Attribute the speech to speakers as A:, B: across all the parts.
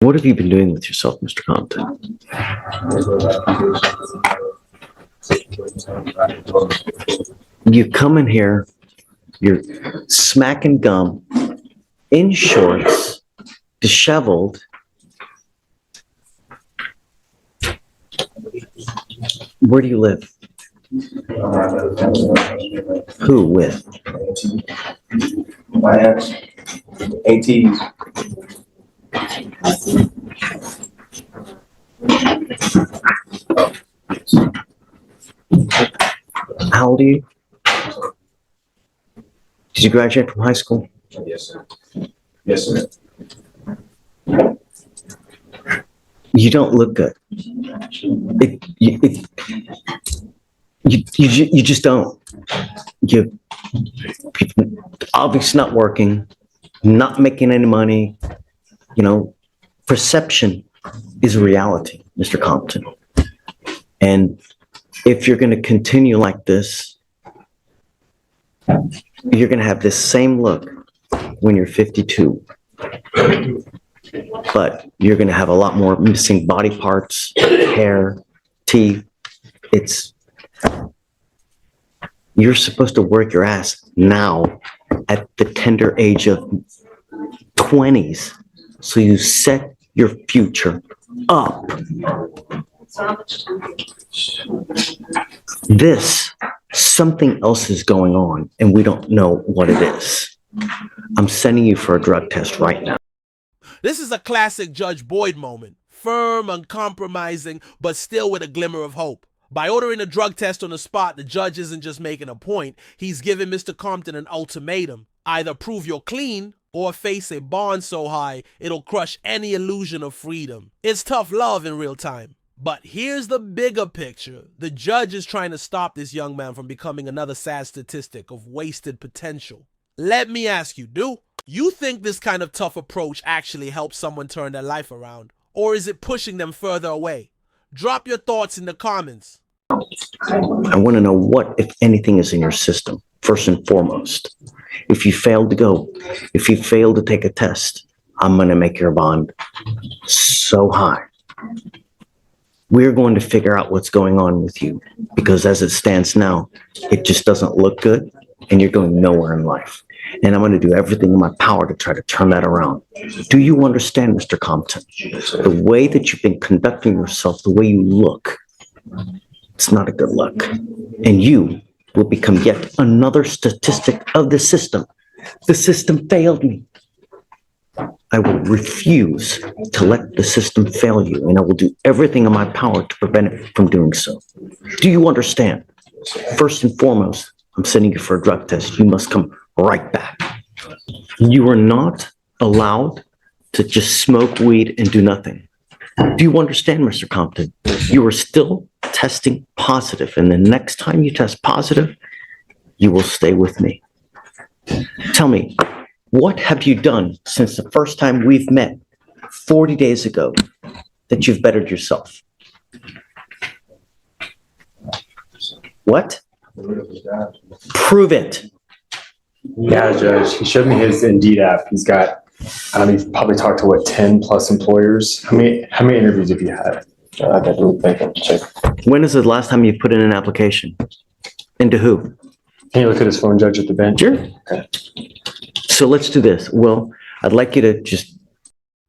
A: What have you been doing with yourself, Mr. Compton? You come in here, you're smacking gum, in shorts, disheveled. Where do you live? Who with?
B: My ex, ATs.
A: How old are you? Did you graduate from high school?
B: Yes, sir. Yes, sir.
A: You don't look good. You just don't. You're obviously not working, not making any money. You know, perception is reality, Mr. Compton. And if you're going to continue like this, you're going to have this same look when you're 52. But you're going to have a lot more missing body parts, hair, teeth. You're supposed to work your ass now at the tender age of 20s. So you set your future up. Something else is going on and we don't know what it is. I'm sending you for a drug test right now.
C: This is a classic Judge Boyd moment. Firm, uncompromising, but still with a glimmer of hope. By ordering a drug test on the spot, the judge isn't just making a point. He's giving Mr. Compton an ultimatum. Either prove you're clean or face a bond so high it'll crush any illusion of freedom. It's tough love in real time. But here's the bigger picture. The judge is trying to stop this young man from becoming another sad statistic of wasted potential. Let me ask you, do you think this kind of tough approach actually helps someone turn their life around? Or is it pushing them further away? Drop your thoughts in the comments.
A: I want to know what, if anything, is in your system, first and foremost. If you failed to go, if you failed to take a test, I'm going to make your bond so high. We're going to figure out what's going on with you, because as it stands now, it just doesn't look good and you're going nowhere in life. And I'm going to do everything in my power to try to turn that around. Do you understand, Mr. Compton? The way that you've been conducting yourself, the way you look, it's not a good look. And you will become yet another statistic of the system. The system failed me. I will refuse to let the system fail you, and I will do everything in my power to prevent it from doing so. Do you understand? First and foremost, I'm sending you for a drug test. You must come right back. You are not allowed to just smoke weed and do nothing. Do you understand, Mr. Compton? You are still testing positive, and the next time you test positive, you will stay with me. Tell me, what have you done since the first time we've met 40 days ago that you've bettered yourself? What? Prove it.
D: Yeah, Judge. He showed me his Indeed app. He's got, he's probably talked to 10 plus employers. How many interviews have you had?
B: I definitely think I'll check.
A: When is the last time you put in an application? Into who?
D: Can you look at his phone, Judge, at the bench?
A: Sure.
D: Okay.
A: So let's do this. Well, I'd like you to just...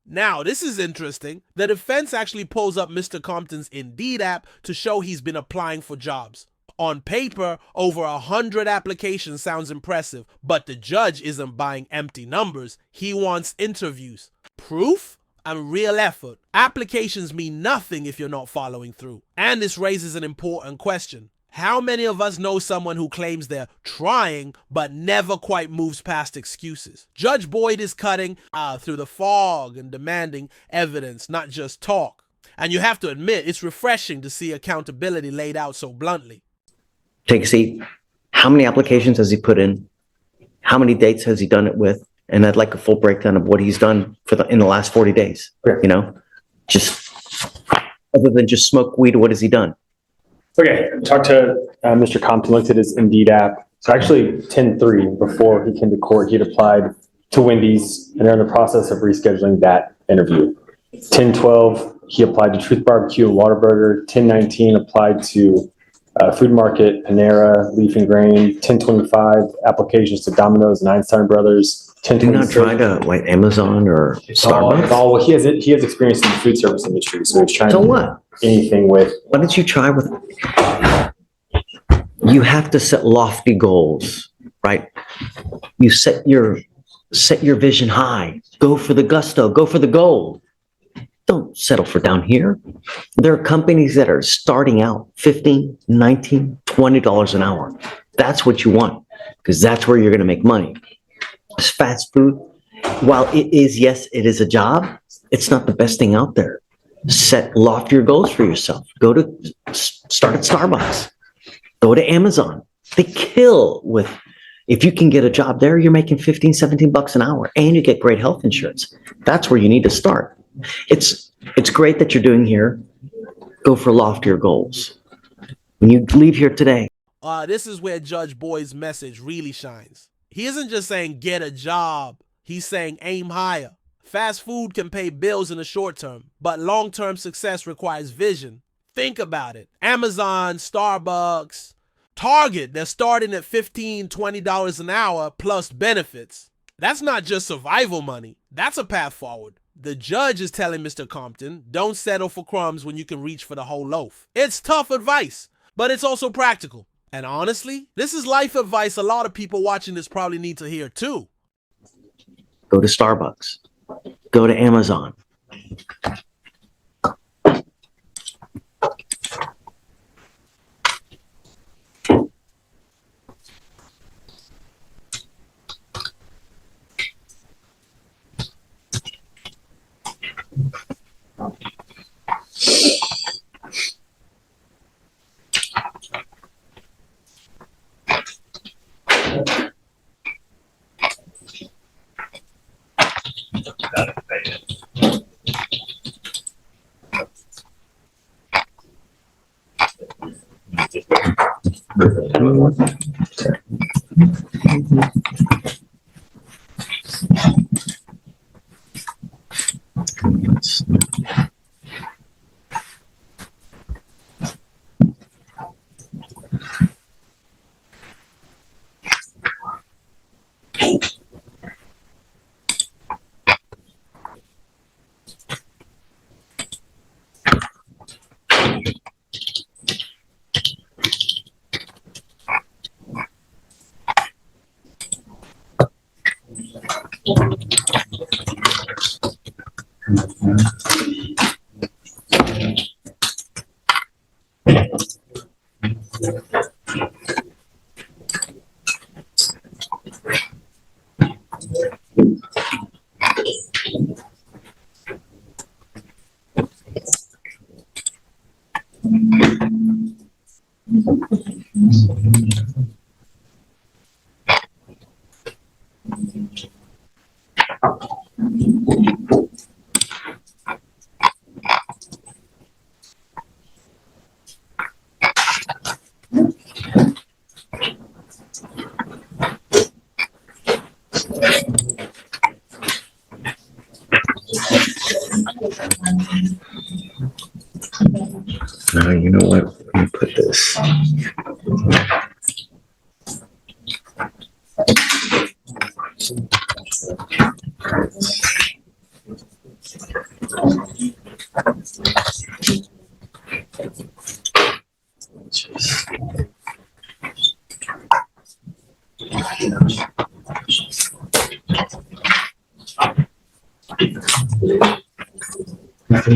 C: Now, this is interesting. The defense actually pulls up Mr. Compton's Indeed app to show he's been applying for jobs. On paper, over 100 applications sounds impressive, but the judge isn't buying empty numbers. He wants interviews, proof, and real effort. Applications mean nothing if you're not following through. And this raises an important question. How many of us know someone who claims they're trying but never quite moves past excuses? Judge Boyd is cutting through the fog and demanding evidence, not just talk. And you have to admit, it's refreshing to see accountability laid out so bluntly.
A: Take a seat. How many applications has he put in? How many dates has he done it with? And I'd like a full breakdown of what he's done in the last 40 days.
D: Okay.
A: You know, just other than just smoke weed, what has he done?
D: Okay, talked to Mr. Compton, looked at his Indeed app. So actually 10-3, before he came to court, he'd applied to Wendy's, and they're in the process of rescheduling that interview. 1012, he applied to Truth Barbecue and Whataburger. 1019 applied to Food Market, Panera, Leaf and Grain. 1025 applications to Domino's and Einstein Brothers.
A: Do you not try to like Amazon or Starbucks?
D: Oh, well, he has experience in the food service industry, so he's trying
A: So
D: to do
A: what?
D: anything with.
A: Why don't you try with? You have to set lofty goals, right? You set your vision high. Go for the gusto. Go for the gold. Don't settle for down here. There are companies that are starting out $15, $19, $20 an hour. That's what you want because that's where you're going to make money. It's fast food. While it is, yes, it is a job. It's not the best thing out there. Set loftier goals for yourself. Start at Starbucks. Go to Amazon. They kill with, if you can get a job there, you're making 15, 17 bucks an hour and you get great health insurance. That's where you need to start. It's great that you're doing here. Go for loftier goals. When you leave here today.
C: This is where Judge Boyd's message really shines. He isn't just saying get a job. He's saying aim higher. Fast food can pay bills in the short term, but long-term success requires vision. Think about it. Amazon, Starbucks, Target, they're starting at $15, $20 an hour plus benefits. That's not just survival money. That's a path forward. The judge is telling Mr. Compton, don't settle for crumbs when you can reach for the whole loaf. It's tough advice, but it's also practical. And honestly, this is life advice a lot of people watching this probably need to hear too.
A: Go to Starbucks. Go to Amazon. Now, you know what? Let me put this.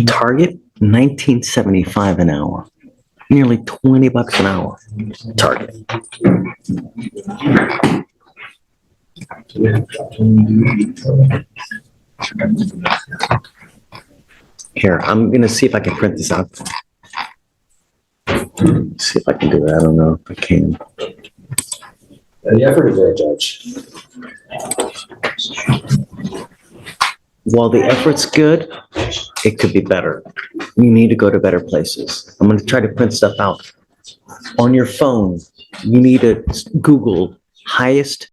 A: Target, $19.75 an hour. Nearly 20 bucks an hour. Target. Here, I'm gonna see if I can print this out. See if I can do that. I don't know if I can.
B: The effort is there, Judge.
A: While the effort's good, it could be better. You need to go to better places. I'm going to try to print stuff out. On your phone, you need to Google highest.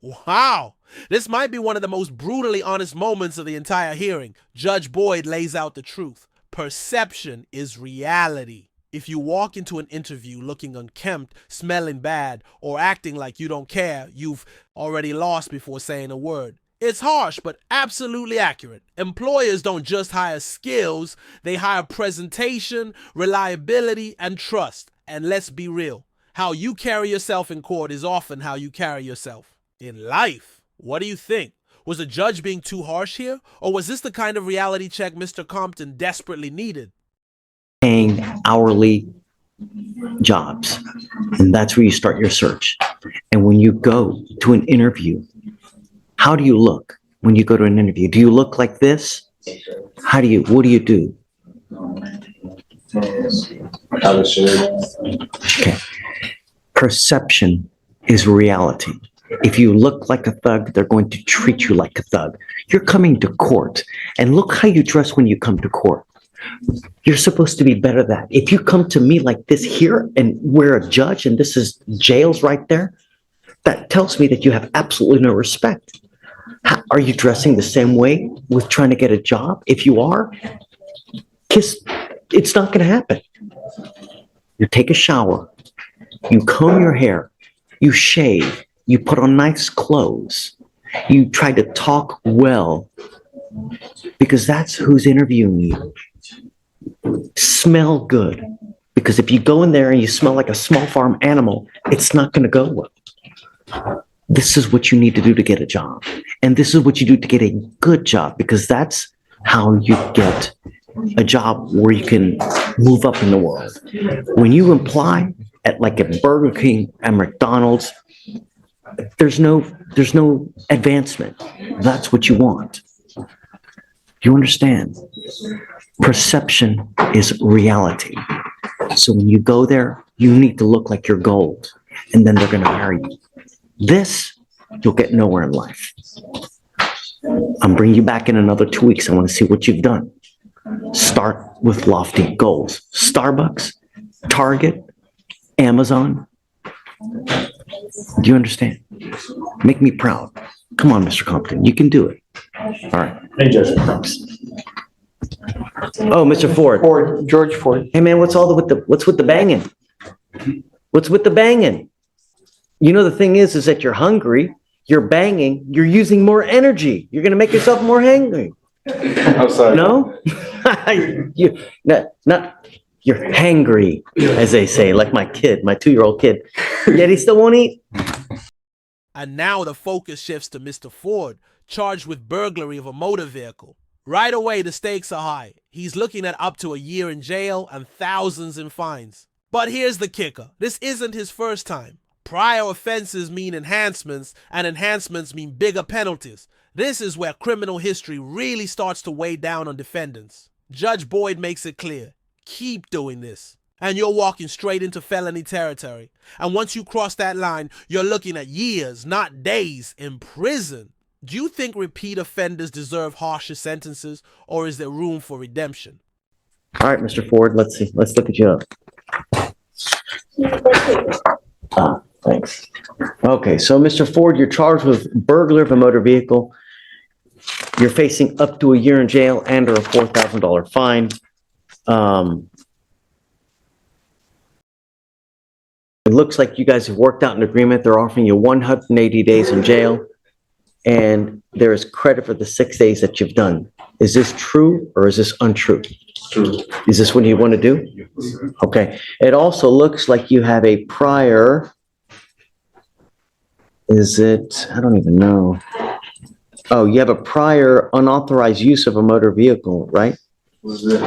C: Wow, This might be one of the most brutally honest moments of the entire hearing. Judge Boyd lays out the truth. Perception is reality. If you walk into an interview looking unkempt, smelling bad, or acting like you don't care, you've already lost before saying a word. It's harsh, but absolutely accurate. Employers don't just hire skills, they hire presentation, reliability, and trust. And let's be real, how you carry yourself in court is often how you carry yourself in life. What do you think? Was the judge being too harsh here? Or was this the kind of reality check Mr. Compton desperately needed?
A: Paying hourly jobs. And that's where you start your search. And when you go to an interview, how do you look when you go to an interview? Do you look like this? What do you do? Okay. Perception is reality. If you look like a thug, they're going to treat you like a thug. You're coming to court, and look how you dress when you come to court. You're supposed to be better than that. If you come to me like this here and we're a judge and this is jails right there, that tells me that you have absolutely no respect. Are you dressing the same way with trying to get a job? If you are, it's not going to happen. You take a shower, you comb your hair, you shave, you put on nice clothes, you try to talk well, because that's who's interviewing you. Smell good, because if you go in there and you smell like a small farm animal, it's not going to go well. This is what you need to do to get a job. And this is what you do to get a good job, because that's how you get a job where you can move up in the world. When you apply at like a Burger King and McDonald's, there's no advancement. That's what you want. You understand? Perception is reality. So when you go there, you need to look like you're gold, and then they're going to hire you. This, you'll get nowhere in life. I'm bringing you back in another 2 weeks. I want to see what you've done. Start with lofty goals. Starbucks, Target, Amazon. Do you understand? Make me proud. Come on, Mr. Compton. You can do it. All right.
D: Hey, Judge.
A: Oh, Mr. Ford.
E: George Ford.
A: Hey, man, what's with the banging? What's with the banging? You know, the thing is that you're hungry, you're banging, you're using more energy. You're going to make yourself more hangry.
E: I'm sorry.
A: No? You're hangry, as they say, like my 2-year-old kid. Yet he still won't eat.
C: And now the focus shifts to Mr. Ford, charged with burglary of a motor vehicle. Right away, the stakes are high. He's looking at up to a year in jail and thousands in fines. But here's the kicker. This isn't his first time. Prior offenses mean enhancements, and enhancements mean bigger penalties. This is where criminal history really starts to weigh down on defendants. Judge Boyd makes it clear. Keep doing this, and you're walking straight into felony territory. And once you cross that line, you're looking at years, not days, in prison. Do you think repeat offenders deserve harsher sentences, or is there room for redemption?
A: All right, Mr. Ford, let's see. Let's look at you up. Thanks. Okay, so Mr. Ford, you're charged with burglary of a motor vehicle. You're facing up to a year in jail and or a $4,000 fine. It looks like you guys have worked out an agreement. They're offering you 180 days in jail, and there is credit for the 6 days that you've done. Is this true or is this untrue?
E: True.
A: Is this what you want to do? Okay. It also looks like you have a prior. Is it? I don't even know. Oh, you have a prior unauthorized use of a motor vehicle, right?
E: Was it?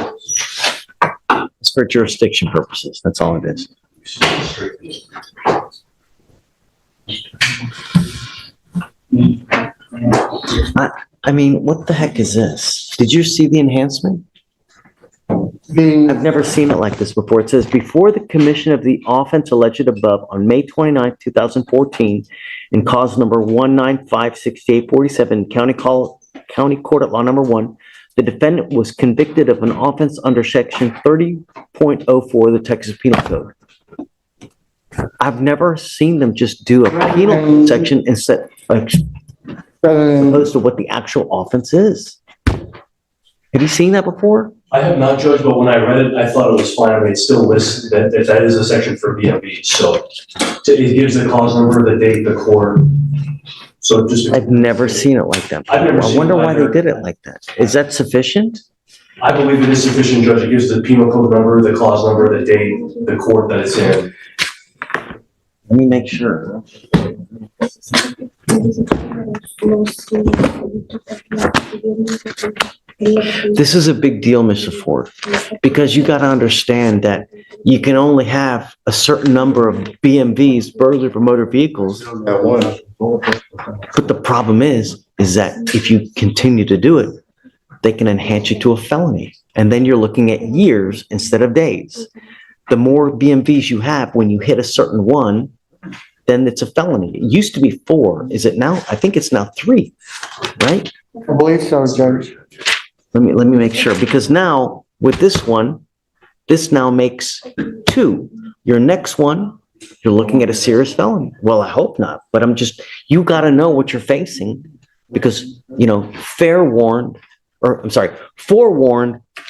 A: It's for jurisdiction purposes. That's all it is. I mean, what the heck is this? Did you see the enhancement? I've never seen it like this before. It says, before the commission of the offense alleged above on May 29, 2014, in cause number 1956847, County Court at Law Number 1, the defendant was convicted of an offense under Section 30.04 of the Texas Penal Code. I've never seen them just do a penal section and set
F: rather
A: as
F: than,
A: opposed to what the actual offense is. Have you seen that before?
G: I have not, Judge, but when I read it, I thought it was fine. I mean, it still lists that is a section for BMV. So it gives the cause number, the date, the court. So just.
A: I've never seen it like that.
G: I've never
A: I
G: seen
A: wonder
G: it
A: why they
G: either.
A: did it like that. Is that sufficient?
G: I believe it is sufficient, Judge. It gives the penal code number, the clause number, the date, the court that it's in.
A: Let me make sure. This is a big deal, Mr. Ford, because you got to understand that you can only have a certain number of BMVs, burglary for motor vehicles.
E: That one.
A: But the problem is that if you continue to do it, they can enhance you to a felony. And then you're looking at years instead of days. The more BMVs you have, when you hit a certain one, then it's a felony. It used to be 4. Is it now? I think it's now 3, right?
F: I believe so, Judge.
A: Let me make sure, because now with this one, this now makes 2. Your next one, you're looking at a serious felony. Well, I hope not, but you got to know what you're facing, because, forewarned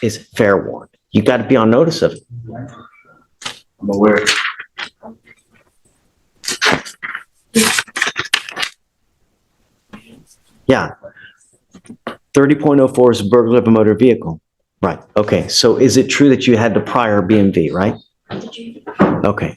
A: is fair warned. You got to be on notice of it.
G: I'm aware.
A: Yeah. 30.04 is burglary of a motor vehicle. Right. Okay. So is it true that you had the prior BMV, right? Okay.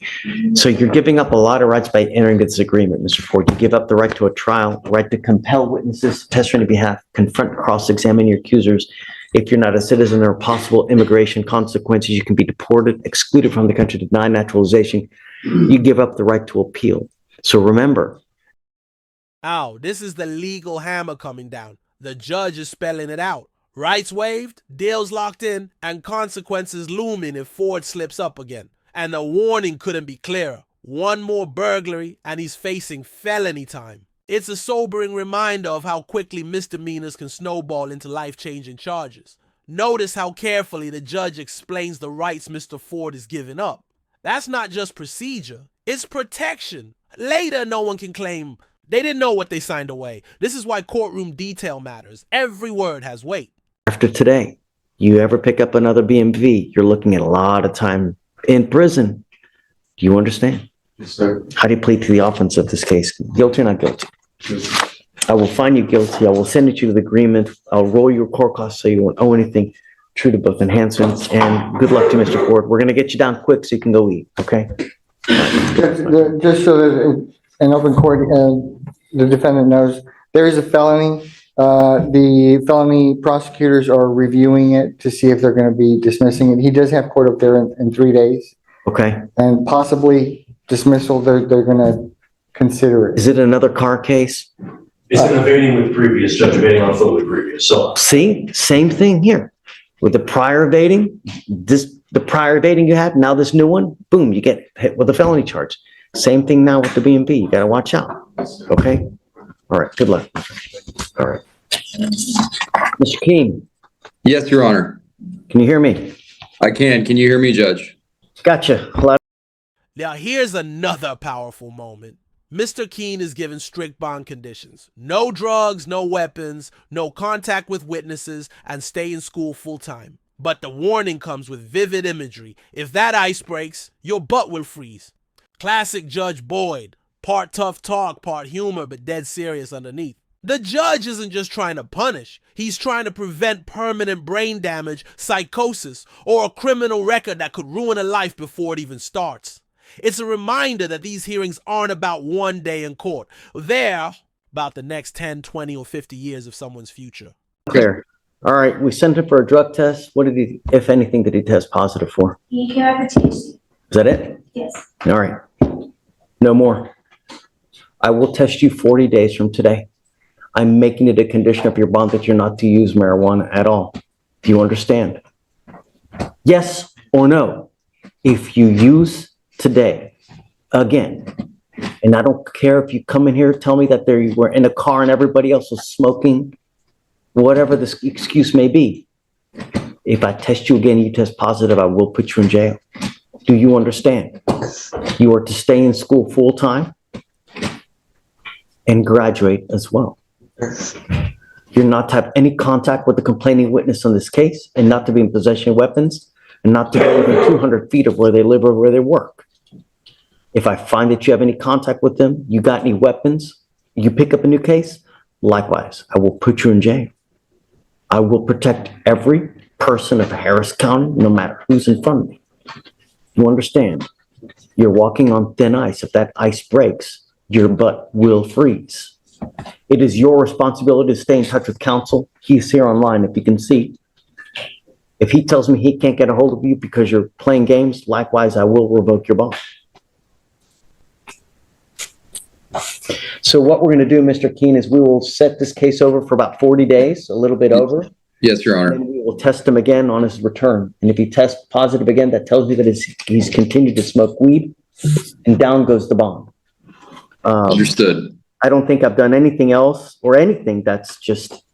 A: So you're giving up a lot of rights by entering this agreement, Mr. Ford. You give up the right to a trial, the right to compel witnesses to testify on your behalf, confront, cross-examine your accusers. If you're not a citizen, there are possible immigration consequences. You can be deported, excluded from the country, denied naturalization. You give up the right to appeal. So remember.
C: Ow, this is the legal hammer coming down. The judge is spelling it out. Rights waived, deals locked in, and consequences looming if Ford slips up again. And the warning couldn't be clearer. One more burglary and he's facing felony time. It's a sobering reminder of how quickly misdemeanors can snowball into life-changing charges. Notice how carefully the judge explains the rights Mr. Ford is giving up. That's not just procedure, it's protection. Later, no one can claim they didn't know what they signed away. This is why courtroom detail matters. Every word has weight.
A: After today, you ever pick up another BMV, you're looking at a lot of time in prison. Do you understand?
E: Yes, sir.
A: How do you plead to the offense of this case? Guilty or not guilty?
E: Yes.
A: I will find you guilty. I will send it you to the agreement. I'll roll your court costs so you won't owe anything. True to both enhancements. And good luck to Mr. Ford. We're going to get you down quick so you can go eat, okay?
F: Just so that in open court, the defendant knows, there is a felony. The felony prosecutors are reviewing it to see if they're going to be dismissing it. He does have court up there in 3 days,
A: Okay.
F: and possibly dismissal, they're going to consider it.
A: Is it another car case?
G: It's an evading with previous, Judge, evading on foot with previous. So
A: See, same thing here. With the prior evading, the prior evading you had, now this new one, boom, you get hit with a felony charge. Same thing now with the BMV. You got to watch out. Okay? All right. Good luck. All right. Mr. Keene,
H: Yes, Your Honor.
A: can you hear me?
H: I can. Can you hear me, Judge?
A: Gotcha. Hello.
C: Now here's another powerful moment. Mr. Keene is given strict bond conditions. No drugs, no weapons, no contact with witnesses, and stay in school full time. But the warning comes with vivid imagery. If that ice breaks, your butt will freeze. Classic Judge Boyd. Part tough talk, part humor, but dead serious underneath. The judge isn't just trying to punish. He's trying to prevent permanent brain damage, psychosis, or a criminal record that could ruin a life before it even starts. It's a reminder that these hearings aren't about one day in court. They're about the next 10, 20, or 50 years of someone's future.
A: Clear. All right. We sent him for a drug test. What did he, if anything, did he test positive for?
I: He had the THC.
A: Is that it?
I: Yes.
A: All right. No more. I will test you 40 days from today. I'm making it a condition of your bond that you're not to use marijuana at all. Do you understand? Yes or no? If you use today, again, and I don't care if you come in here, tell me that you were in a car and everybody else was smoking, whatever the excuse may be. If I test you again, you test positive, I will put you in jail. Do you understand? You are to stay in school full time and graduate as well. You're not to have any contact with the complaining witness on this case, and not to be in possession of weapons, and not to go within 200 feet of where they live or where they work. If I find that you have any contact with them, you got any weapons, you pick up a new case, likewise, I will put you in jail. I will protect every person of Harris County, no matter who's in front of me. You understand? You're walking on thin ice. If that ice breaks, your butt will freeze. It is your responsibility to stay in touch with counsel. He's here online, if you can see. If he tells me he can't get a hold of you because you're playing games, likewise, I will revoke your bond. So what we're going to do, Mr. Keene, is we will set this case over for about 40 days, a little bit over.
H: Yes, Your Honor.
A: And we will test him again on his return. And if he tests positive again, that tells me that he's continued to smoke weed, and down goes the bond.
H: Understood.
A: I don't think I've done anything else or anything that's just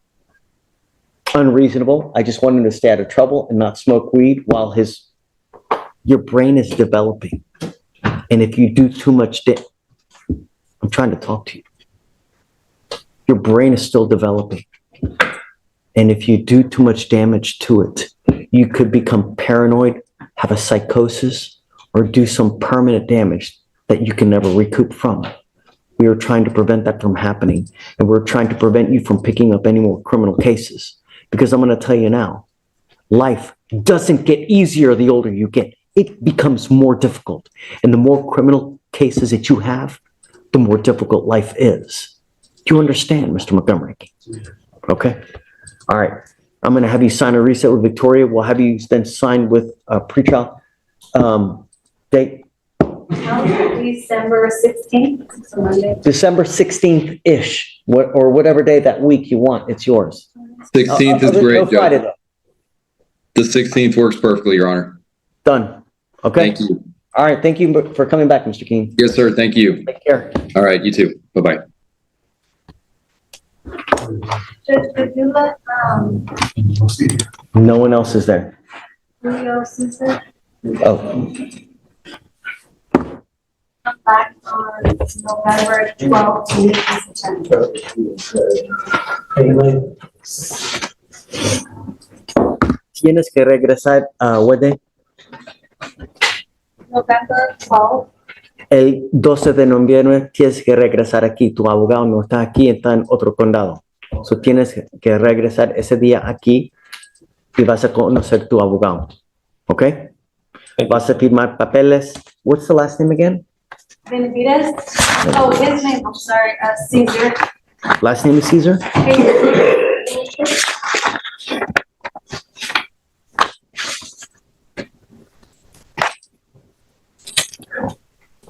A: unreasonable. I just want him to stay out of trouble and not smoke weed while your brain is developing. And if you do too much, I'm trying to talk to you. Your brain is still developing. And if you do too much damage to it, you could become paranoid, have a psychosis, or do some permanent damage that you can never recoup from. We are trying to prevent that from happening. And we're trying to prevent you from picking up any more criminal cases. Because I'm going to tell you now, life doesn't get easier the older you get. It becomes more difficult. And the more criminal cases that you have, the more difficult life is. Do you understand, Mr. Montgomery? Okay. All right. I'm going to have you sign a reset with Victoria. We'll have you then sign with a pretrial date.
I: December 16th, it's a Monday.
A: December 16th-ish, or whatever day that week you want. It's yours.
H: 16th is
A: No
H: great,
A: Friday,
H: Judge.
A: though.
H: The 16th works perfectly, Your Honor.
A: Done. Okay.
H: Thank you.
A: All right. Thank you for coming back, Mr. Keene.
H: Yes, sir. Thank you.
A: Take care.
H: All right, you too. Bye-bye.
I: Judge, could you let,
A: No one else is there.
I: Julio Caesar
A: Oh,
I: come back on November 12th to meet his attendance?
A: tienes que regresar a what day?
I: November 12th,
A: El 12 de noviembre tienes que regresar aquí. Tu abogado no está aquí, está en otro condado. So tienes que regresar ese día aquí y vas a conocer tu abogado. ¿Ok? Vas a firmar papeles. What's the last name again?
I: Benavides, oh, his name, I'm sorry, Caesar.
A: Last name is Caesar?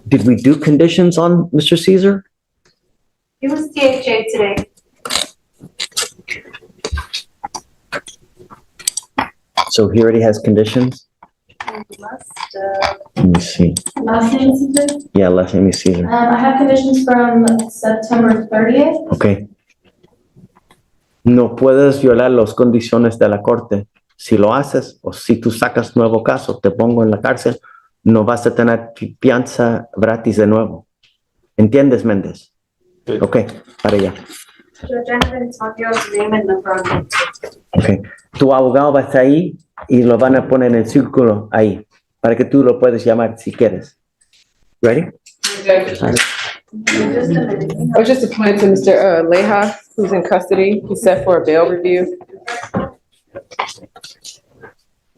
A: Did we do conditions on Mr. Caesar?
I: He was THA today.
A: So he already has conditions? Let me see.
J: Last name Caesar?
A: Yeah, last name is Caesar.
J: I have conditions from September 30th.
A: Ok. No puedes violar las condiciones de la corte. Si lo haces o si tú sacas nuevo caso, te pongo en la cárcel, no vas a tener fianza gratis de nuevo. ¿Entiendes, Méndez? Ok, para allá.
I: Judge, I have Antonio's name in the front.
A: Ok. Tu abogado va a estar ahí y lo van a poner en el círculo ahí para que tú lo puedes llamar si quieres. Ready?
I: Just a minute.
K: I was just appointed to Mr. Leha, who's in custody. He's set for a bail review.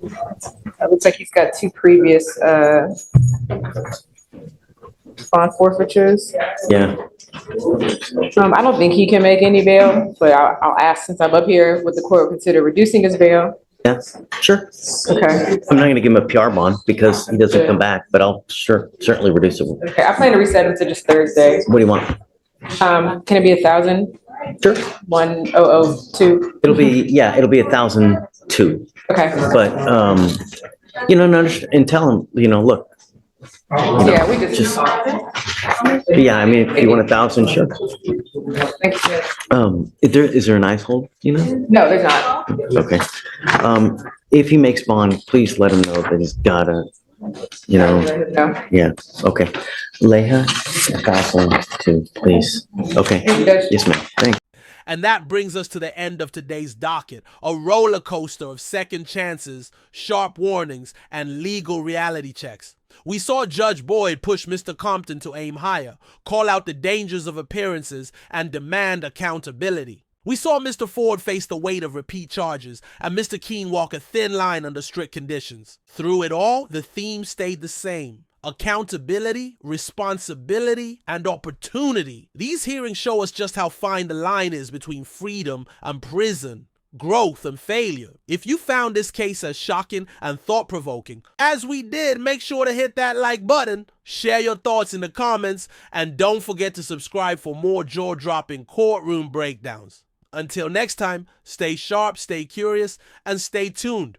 K: It looks like he's got two previous bond forfeitures.
A: Yeah.
K: I don't think he can make any bail, but I'll ask since I'm up here, would the court consider reducing his bail?
A: Yeah, sure.
K: Okay.
A: I'm not going to give him a PR bond because he doesn't come back, but I'll certainly reduce it.
K: Okay, I plan to reset him to just Thursday.
A: What do you want?
K: Can it be 1,000?
A: Sure.
K: 1,002?
A: It'll be 1,002.
K: Okay.
A: But, and tell him, look.
K: Yeah, we just.
A: Yeah, I mean, if you want 1,000, sure.
K: Thank you.
A: Is there an ice hold,
K: No, there's not.
A: Okay. If he makes bond, please let him know that he's gotta,
K: No.
A: yeah, okay. Leha, 1,002, please. Okay.
K: Thank you, Judge.
A: Yes, ma'am. Thanks.
C: And that brings us to the end of today's docket, a roller coaster of second chances, sharp warnings, and legal reality checks. We saw Judge Boyd push Mr. Compton to aim higher, call out the dangers of appearances, and demand accountability. We saw Mr. Ford face the weight of repeat charges, and Mr. Keene walk a thin line under strict conditions. Through it all, the theme stayed the same. Accountability, responsibility, and opportunity. These hearings show us just how fine the line is between freedom and prison, growth and failure. If you found this case as shocking and thought-provoking, as we did, make sure to hit that like button, share your thoughts in the comments, and don't forget to subscribe for more jaw-dropping courtroom breakdowns. Until next time, stay sharp, stay curious, and stay tuned.